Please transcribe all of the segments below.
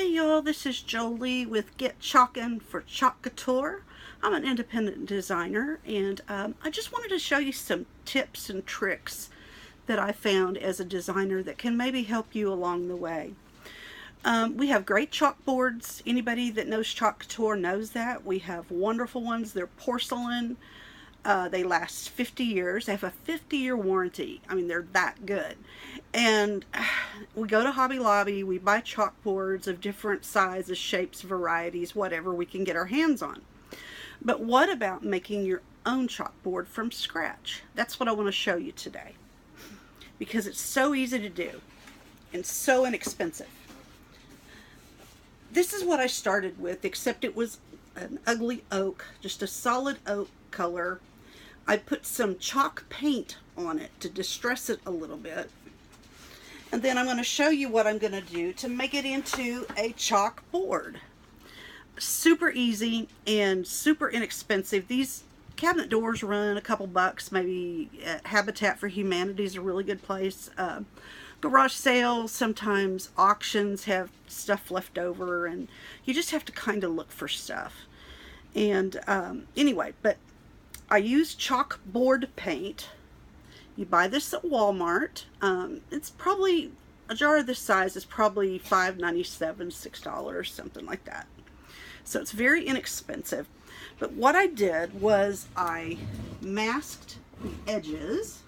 Hey y'all, this is Jolee with Get Chalkin' for ChalkCouture. I'm an independent designer, and I just wanted to show you some tips and tricks that I found as a designer that can maybe help you along the way. We have great chalkboards. Anybody that knows ChalkCouture knows that. We have wonderful ones. They're porcelain. They last 50 years. They have a 50-year warranty. I mean, they're that good. And we go to Hobby Lobby, we buy chalkboards of different sizes, shapes, varieties, whatever we can get our hands on. But what about making your own chalkboard from scratch? That's what I want to show you today, because it's so easy to do and so inexpensive. This is what I started with, except it was an ugly oak, just a solid oak color. I put some chalk paint on it to distress it a little bit. And then I'm going to show you what I'm going to do to make it into a chalkboard. Super easy and super inexpensive. These cabinet doors run a couple bucks, maybe. Habitat for Humanity is a really good place. Garage sales, sometimes auctions have stuff left over, and you just have to kind of look for stuff. And anyway, but I use chalkboard paint. You buy this at Walmart. It's probably, a jar of this size is probably $5.97, $6, something like that. So it's very inexpensive. But what I did was I masked the edges.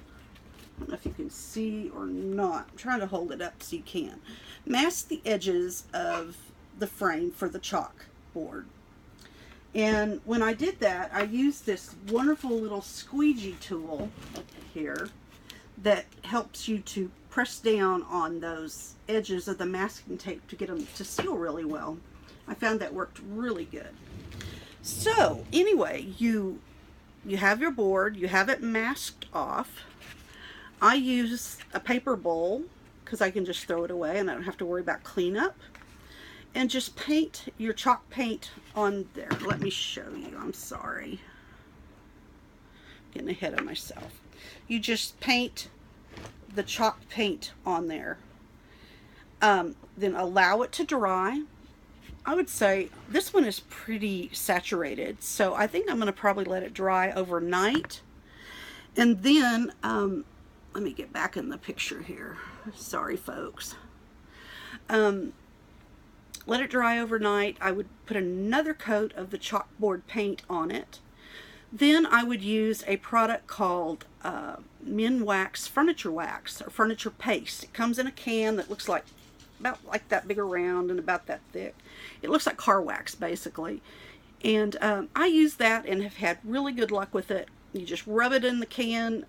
I don't know if you can see or not. I'm trying to hold it up so you can. Mask the edges of the frame for the chalkboard. And when I did that, I used this wonderful little squeegee tool here that helps you to press down on those edges of the masking tape to get them to seal really well. I found that worked really good. So anyway, you have your board, you have it masked off. I use a paper bowl because I can just throw it away and I don't have to worry about cleanup. And just paint your chalk paint on there. Let me show you. I'm sorry. Getting ahead of myself. You just paint the chalk paint on there. Then allow it to dry. I would say this one is pretty saturated, so I think I'm going to probably let it dry overnight. And then, let me get back in the picture here. Sorry, folks. Let it dry overnight. I would put another coat of the chalkboard paint on it. Then I would use a product called Minwax Furniture Wax or Furniture Paste. It comes in a can that looks like about like that big around and about that thick. It looks like car wax basically. And I use that and have had really good luck with it. You just rub it in the can,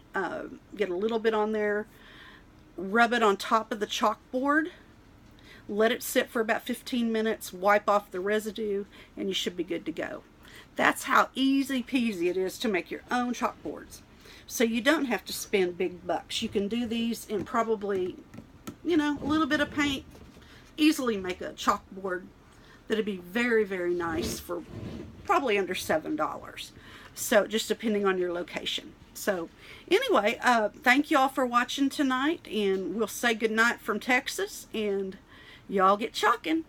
get a little bit on there, rub it on top of the chalkboard. Let it sit for about 15 minutes, wipe off the residue, and you should be good to go. That's how easy peasy it is to make your own chalkboards. So you don't have to spend big bucks. You can do these in probably, you know, a little bit of paint. Easily make a chalkboard that'd be very, very nice for probably under $7. So just depending on your location. So anyway, thank you all for watching tonight, and we'll say goodnight from Texas, and y'all get chalking.